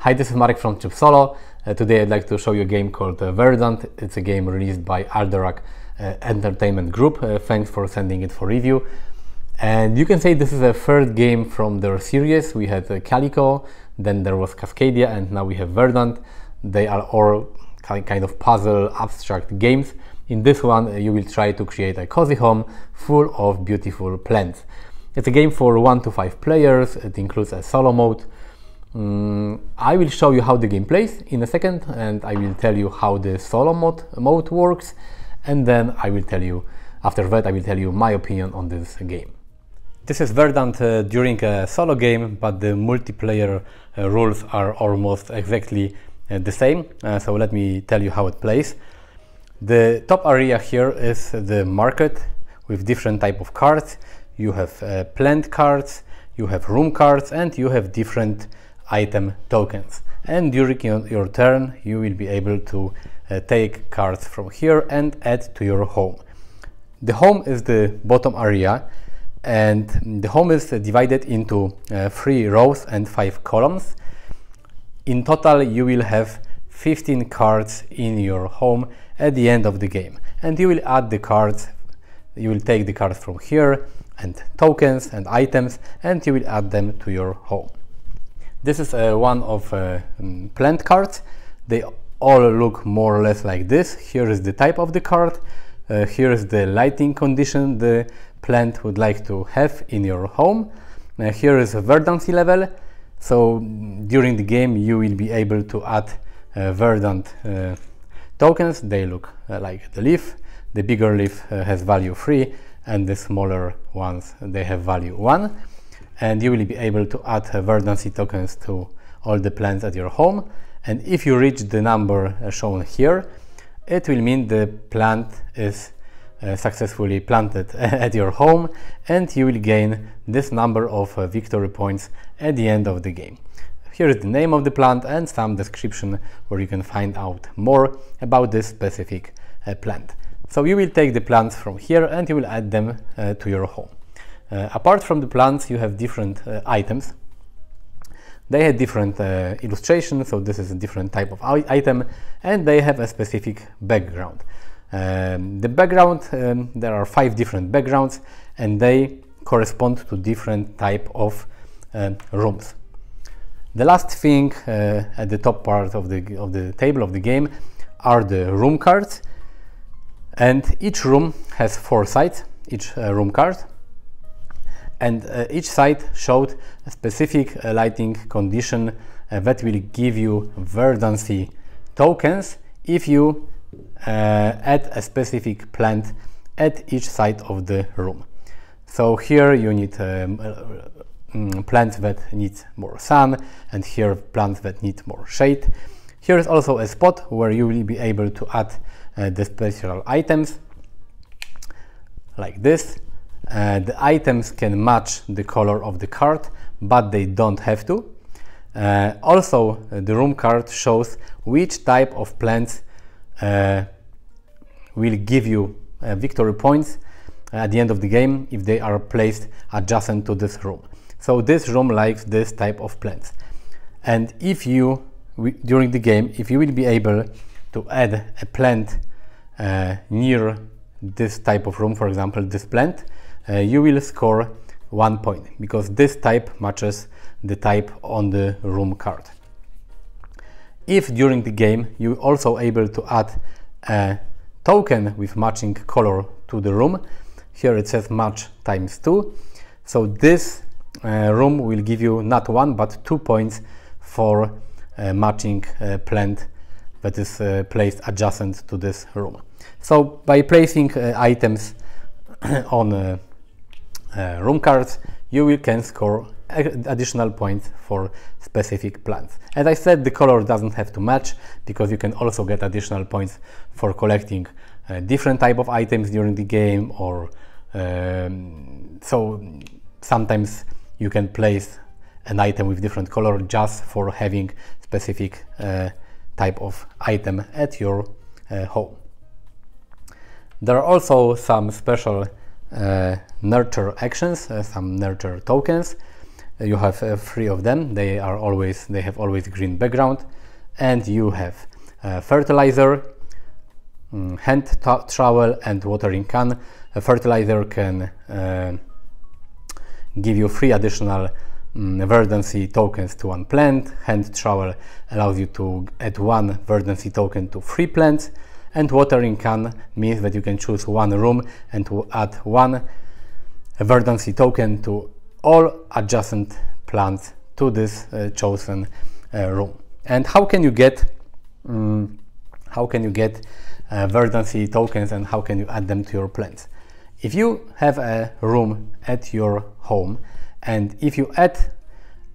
Hi, this is Marek from Tryb Solo. Today I'd like to show you a game called Verdant. It's a game released by Alderac Entertainment Group. Thanks for sending it for review. And you can say this is a third game from their series. We had Calico, then there was Cascadia, and now we have Verdant. They are all kind of puzzle abstract games. In this one you will try to create a cozy home full of beautiful plants. It's a game for 1 to 5 players. It includes a solo mode. I will show you how the game plays in a second, and I will tell you how the solo mode works, and then after that I will tell you my opinion on this game. This is Verdant during a solo game, but the multiplayer rules are almost exactly the same, so let me tell you how it plays. The top area here is the market with different type of cards. You have plant cards, you have room cards, and you have different item tokens, and during your turn you will be able to take cards from here and add to your home. The home is the bottom area, and the home is divided into 3 rows and 5 columns. In total you will have 15 cards in your home at the end of the game, and you will add the cards. You will take the cards from here and tokens and items, and you will add them to your home. This is one of plant cards. They all look more or less like this. Here is the type of the card. Here is the lighting condition the plant would like to have in your home. Here is a verdancy level. So during the game you will be able to add verdant tokens. They look like the leaf. The bigger leaf has value 3, and the smaller ones, they have value 1. And you will be able to add verdancy tokens to all the plants at your home. And if you reach the number shown here, it will mean the plant is successfully planted at your home, and you will gain this number of victory points at the end of the game. Here is the name of the plant and some description where you can find out more about this specific plant. So you will take the plants from here and you will add them to your home. Apart from the plants, you have different items. They have different illustrations, so this is a different type of item, and they have a specific background. The background, there are 5 different backgrounds, and they correspond to different type of rooms. The last thing at the top part of the table of the game are the room cards, and each room has 4 sides, each room card. And each side showed a specific lighting condition that will give you verdancy tokens if you add a specific plant at each side of the room. So here you need plants that need more sun, and here plants that need more shade. Here is also a spot where you will be able to add the special items like this. The items can match the color of the card, but they don't have to. Also, the room card shows which type of plants will give you victory points at the end of the game if they are placed adjacent to this room. So this room likes this type of plants. And if you, during the game, if you will be able to add a plant near this type of room, for example this plant, you will score 1 point, because this type matches the type on the room card. If during the game you are also able to add a token with matching color to the room, here it says match times 2, so this room will give you not 1 but 2 points for matching plant that is placed adjacent to this room. So by placing items on room cards, you can score additional points for specific plants. As I said, the color doesn't have to match, because you can also get additional points for collecting different type of items during the game, or so sometimes you can place an item with different color just for having specific type of item at your home. There are also some special nurture actions, some nurture tokens. You have 3 of them. They have always green background, and you have fertilizer, hand trowel, and watering can. A fertilizer can give you 3 additional verdancy tokens to 1 plant. Hand trowel allows you to add 1 verdancy token to 3 plants, and watering can means that you can choose 1 room and to add 1 verdancy token to all adjacent plants to this chosen room. And how can you get verdancy tokens, and how can you add them to your plants? If you have a room at your home, and if you add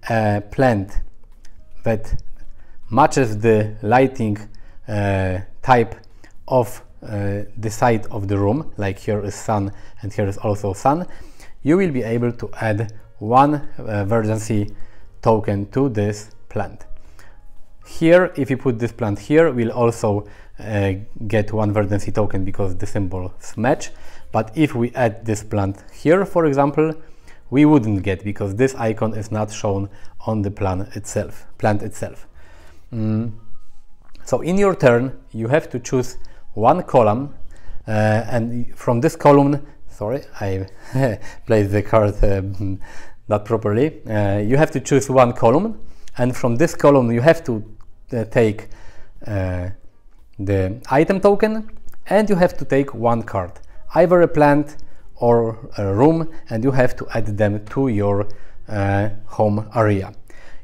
a plant that matches the lighting type of the side of the room, like here is sun and here is also sun, you will be able to add 1 verdancy token to this plant. Here, if you put this plant here, we'll also get 1 verdancy token because the symbols match. But if we add this plant here, for example, we wouldn't get, because this icon is not shown on the plant itself. So in your turn, you have to choose 1 column, and from this column, sorry, I placed the card not properly. You have to choose 1 column, and from this column you have to take the item token, and you have to take 1 card, either a plant or a room, and you have to add them to your home area.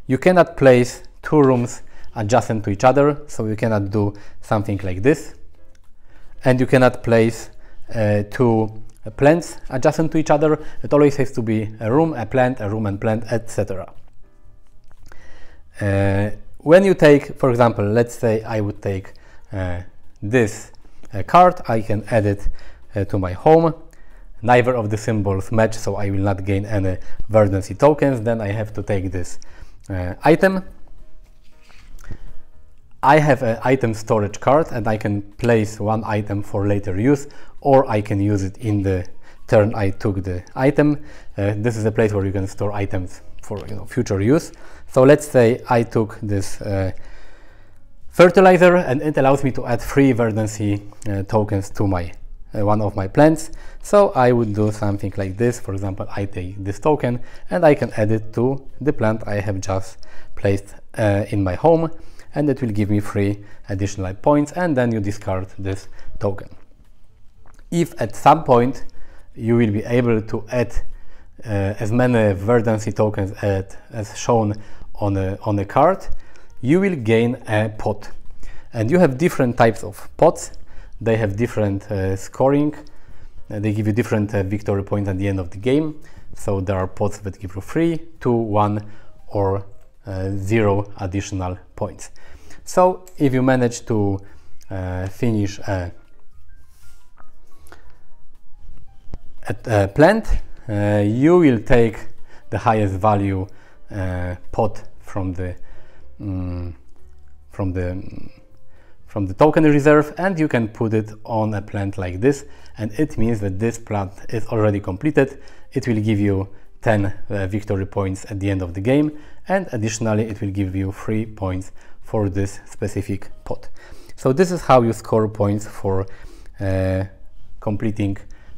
You cannot place 2 rooms adjacent to each other, so you cannot do something like this, and you cannot place 2 plants adjacent to each other. It always has to be a room, a plant, a room and plant, etc. When you take, for example, let's say I would take this card, I can add it to my home. Neither of the symbols match, so I will not gain any verdancy tokens. Then I have to take this item. I have an item storage card, and I can place 1 item for later use, or I can use it in the turn I took the item. This is a place where you can store items for future use. So let's say I took this fertilizer, and it allows me to add 3 verdancy tokens to my one of my plants. So I would do something like this. For example, I take this token and I can add it to the plant I have just placed in my home, and it will give me 3 additional points, and then you discard this token. If at some point you will be able to add as many verdancy tokens as shown on a card, you will gain a pot. And you have different types of pots. They have different scoring. They give you different victory points at the end of the game. So there are pots that give you 3, 2, 1 or 0 additional points. So if you manage to finish a plant, you will take the highest value pot from the token reserve, and you can put it on a plant like this, and it means that this plant is already completed. It will give you 10 victory points at the end of the game, and additionally it will give you 3 points for this specific pot. So this is how you score points for completing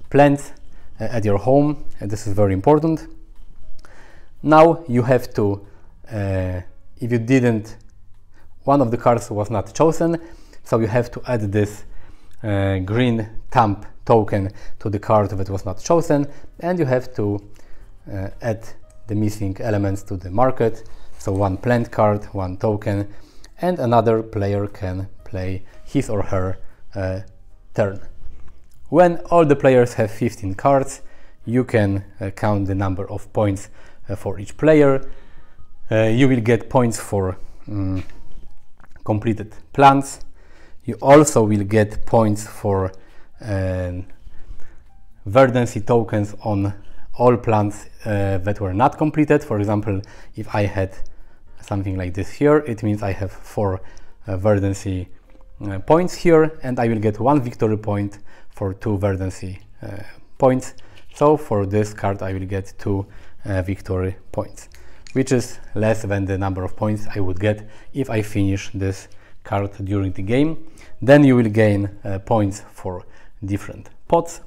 plants at your home, and this is very important. Now you have to, if you didn't, one of the cards was not chosen, so you have to add this green thumb token to the card that was not chosen, and you have to add the missing elements to the market. So 1 plant card, 1 token, and another player can play his or her turn. When all the players have 15 cards, you can count the number of points for each player. You will get points for completed plants. You also will get points for verdancy tokens on all plants that were not completed. For example, if I had something like this here, it means I have 4 verdancy points here, and I will get 1 victory point for 2 verdancy points. So for this card I will get 2 victory points. which is less than the number of points I would get if I finish this card during the game. Then you will gain points for different pots.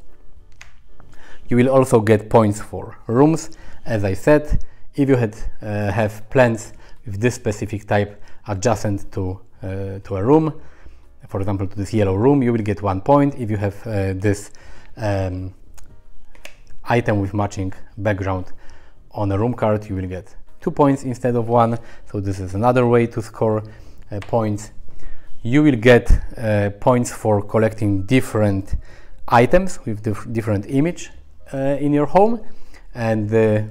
You will also get points for rooms. As I said, if you have plants with this specific type adjacent to a room, for example to this yellow room, you will get 1 point. If you have this item with matching background on a room card, you will get 2 points instead of 1. So this is another way to score points. You will get points for collecting different items with different image in your home, and the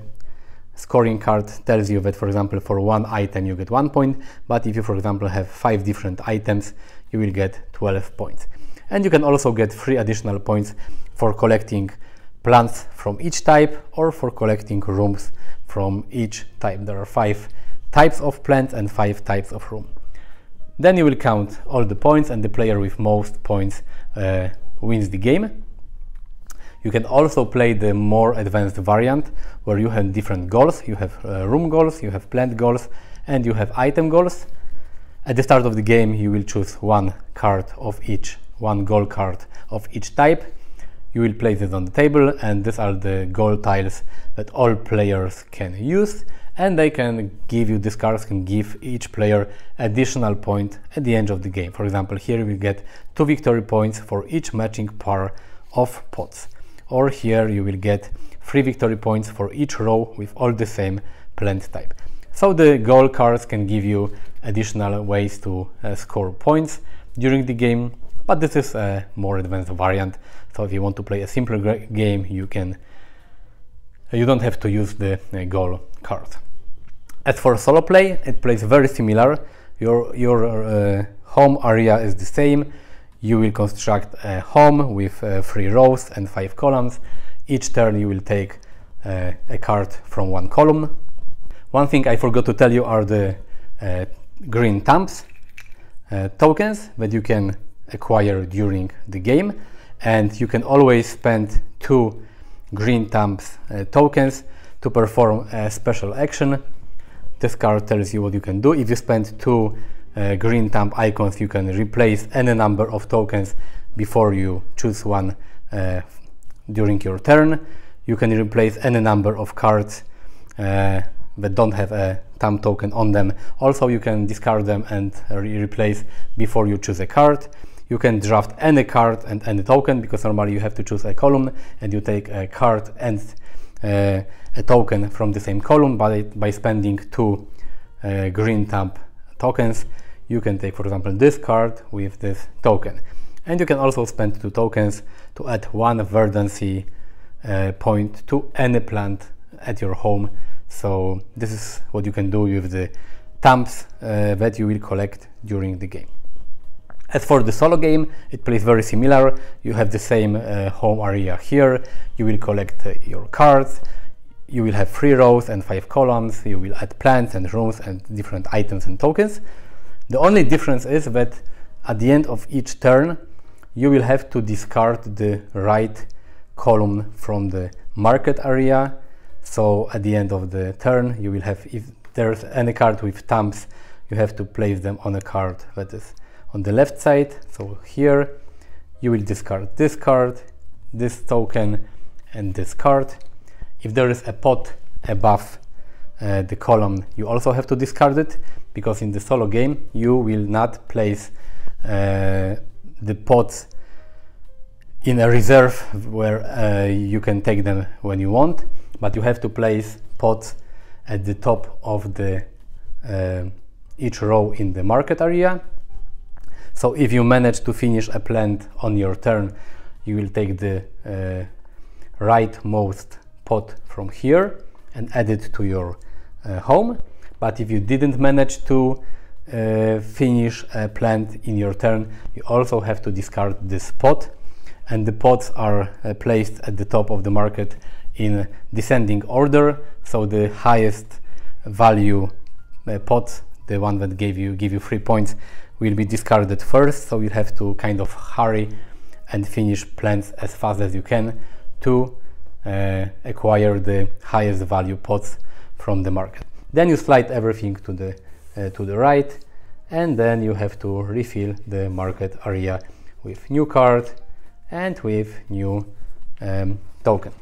scoring card tells you that, for example, for 1 item you get 1 point, but if you, for example, have 5 different items, you will get 12 points. And you can also get 3 additional points for collecting plants from each type or for collecting rooms from each type. There are 5 types of plants and 5 types of room. Then you will count all the points, and the player with most points wins the game. You can also play the more advanced variant where you have different goals. You have room goals, you have plant goals, and you have item goals. At the start of the game, you will choose 1 card of each, 1 goal card of each type. You will place it on the table, and these are the goal tiles that all players can use, and they can give you, these cards can give each player additional point at the end of the game. For example, here we get 2 victory points for each matching pair of pots. Or here you will get 3 victory points for each row with all the same plant type. So the goal cards can give you additional ways to score points during the game, but this is a more advanced variant. So if you want to play a simpler game, you don't have to use the goal card. As for solo play, it plays very similar. Your home area is the same. You will construct a home with 3 rows and 5 columns. Each turn you will take a card from 1 column. One thing I forgot to tell you are the green thumbs tokens that you can acquire during the game, and you can always spend 2 green thumbs tokens to perform a special action. This card tells you what you can do. If you spend 2 green thumb icons, you can replace any number of tokens before you choose one during your turn. You can replace any number of cards that don't have a thumb token on them. Also, you can discard them and replace before you choose a card. You can draft any card and any token, because normally you have to choose a column and you take a card and a token from the same column. But by spending 2 green thumb tokens, you can take, for example, this card with this token. And you can also spend 2 tokens to add 1 verdancy point to any plant at your home. So this is what you can do with the thumbs that you will collect during the game. As for the solo game, it plays very similar. You have the same home area here. You will collect your cards. You will have 3 rows and 5 columns. You will add plants and rooms and different items and tokens. The only difference is that at the end of each turn, you will have to discard the right column from the market area. So at the end of the turn, you will have, if there's any card with thumbs, you have to place them on a card that is on the left side. So here you will discard this card, this token, and this card. If there is a pot above the column, you also have to discard it, because in the solo game you will not place the pots in a reserve where you can take them when you want, but you have to place pots at the top of the each row in the market area. So if you manage to finish a plant on your turn, you will take the rightmost pot from here and add it to your home. But if you didn't manage to finish a plant in your turn, you also have to discard this pot. And the pots are placed at the top of the market in descending order. So the highest value pot, the one that give you 3 points, will be discarded first. So you have to kind of hurry and finish plants as fast as you can to acquire the highest value pots from the market. Then you slide everything to the right, and then you have to refill the market area with new card and with new token.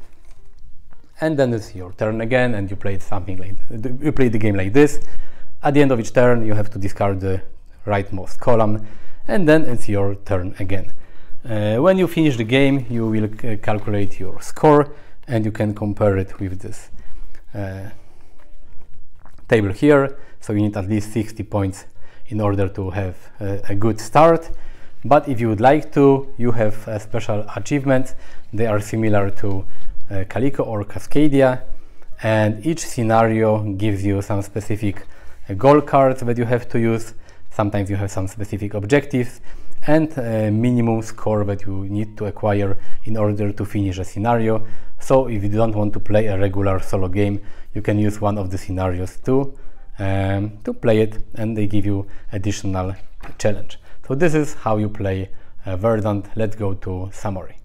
And then it's your turn again, and you play something like you play the game like this. At the end of each turn, you have to discard the rightmost column, and then it's your turn again. When you finish the game, you will calculate your score, and you can compare it with this table here. So you need at least 60 points in order to have a good start. But if you would like to, you have special achievements. They are similar to Calico or Cascadia, and each scenario gives you some specific goal cards that you have to use. Sometimes you have some specific objectives and a minimum score that you need to acquire in order to finish a scenario. So if you don't want to play a regular solo game, you can use one of the scenarios to play it, and they give you additional challenge. So this is how you play Verdant. Let's go to summary.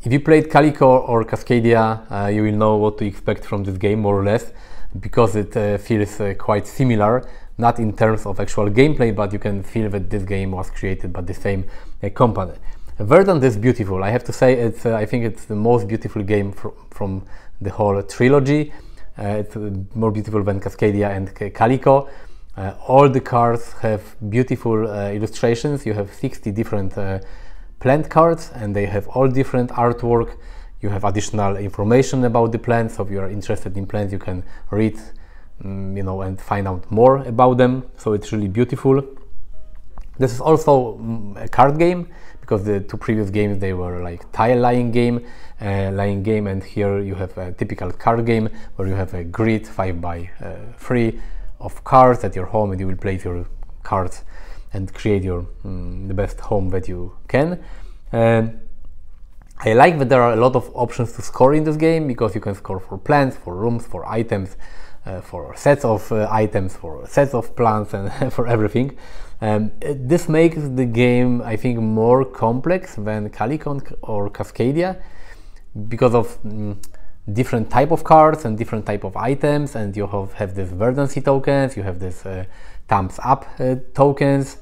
If you played Calico or Cascadia, you will know what to expect from this game, more or less, because it feels quite similar, not in terms of actual gameplay, but you can feel that this game was created by the same company. Verdant is beautiful. I have to say, I think it's the most beautiful game from the whole trilogy. It's more beautiful than Cascadia and Calico. All the cards have beautiful illustrations. You have 60 different plant cards, and they have all different artwork. You have additional information about the plants, so if you are interested in plants, you can read, and find out more about them. So it's really beautiful. This is also a card game, because the two previous games, they were like tile laying game, and here you have a typical card game where you have a grid 5x3 of cards at your home, and you will place your cards and create your the best home that you can. I like that there are a lot of options to score in this game, because you can score for plants, for rooms, for items, for sets of items, for sets of plants, and for everything. This makes the game, I think, more complex than Calico or Cascadia, because of different type of cards and different type of items, and you have this verdancy tokens, you have this thumbs up tokens,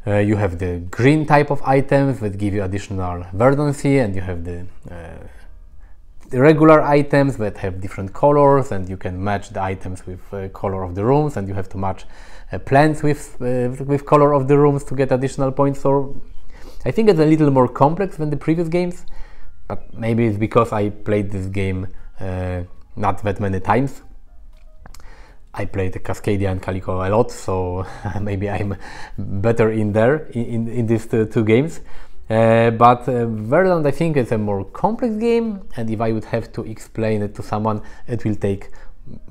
you have the green type of items that give you additional verdancy, and you have the regular items that have different colors, and you can match the items with color of the rooms, and you have to match plants with color of the rooms to get additional points. So I think it's a little more complex than the previous games, but maybe it's because I played this game not that many times. I played Cascadia and Calico a lot, so maybe I'm better in these two games. But Verdant, I think, is a more complex game, and if I would have to explain it to someone, it will take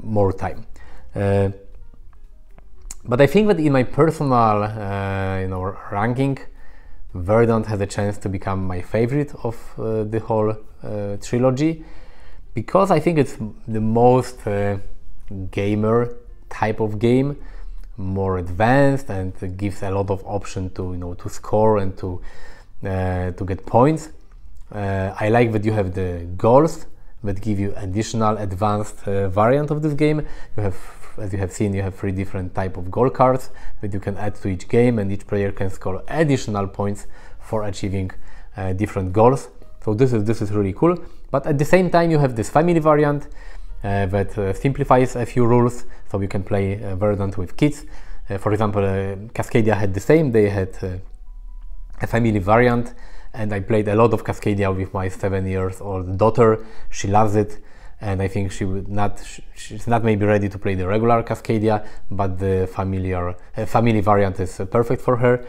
more time. But I think that in my personal ranking, Verdant has a chance to become my favorite of the whole trilogy, because I think it's the most gamer type of game, more advanced, and gives a lot of option to score and to get points. I like that you have the goals that give you additional advanced variant of this game. You have, as you have seen, you have 3 different type of goal cards that you can add to each game, and each player can score additional points for achieving different goals. So this is really cool. But at the same time, you have this family variant that simplifies a few rules, so you can play Verdant with kids. For example, Cascadia had the same. They had a family variant, and I played a lot of Cascadia with my 7-year-old daughter. She loves it, and I think she's not maybe ready to play the regular Cascadia, but the family variant is perfect for her.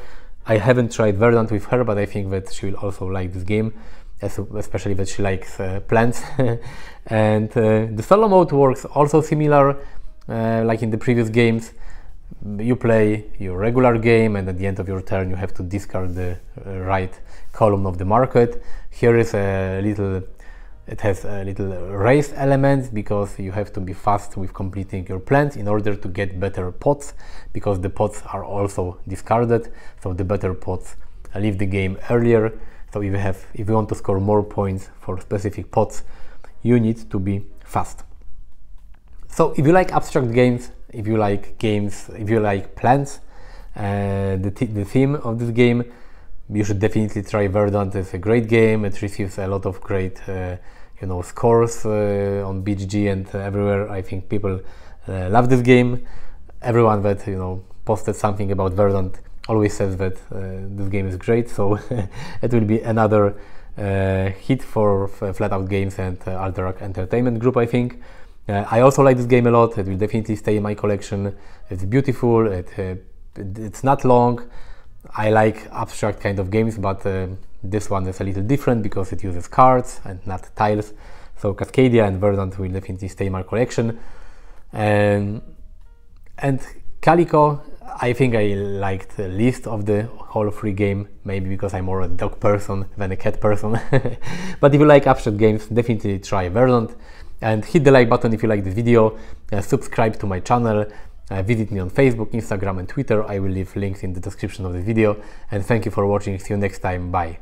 I haven't tried Verdant with her, but I think that she will also like this game, especially that she likes plants. And the solo mode works also similar, like in the previous games. You play your regular game, and at the end of your turn you have to discard the right column of the market. Here is it has a little race element, because you have to be fast with completing your plants in order to get better pots, because the pots are also discarded, so the better pots leave the game earlier. So if you want to score more points for specific pots, you need to be fast. So if you like abstract games, if you like plants, the theme of this game, you should definitely try Verdant. It's a great game. It receives a lot of great scores on BGG and everywhere. I think people love this game. Everyone that posted something about Verdant always says that this game is great. So it will be another hit for Flat Out Games and Alderac Entertainment Group, I think. I also like this game a lot. It will definitely stay in my collection. It's beautiful. It's not long. I like abstract kind of games, but this one is a little different because it uses cards and not tiles. So Cascadia and Verdant will definitely stay in my collection. And Calico, I think I liked the least of the whole free game, maybe because I'm more a dog person than a cat person. But if you like abstract games, definitely try Verdant. And hit the like button if you like this video, subscribe to my channel, visit me on Facebook, Instagram and Twitter. I will leave links in the description of the video. And thank you for watching. See you next time. Bye.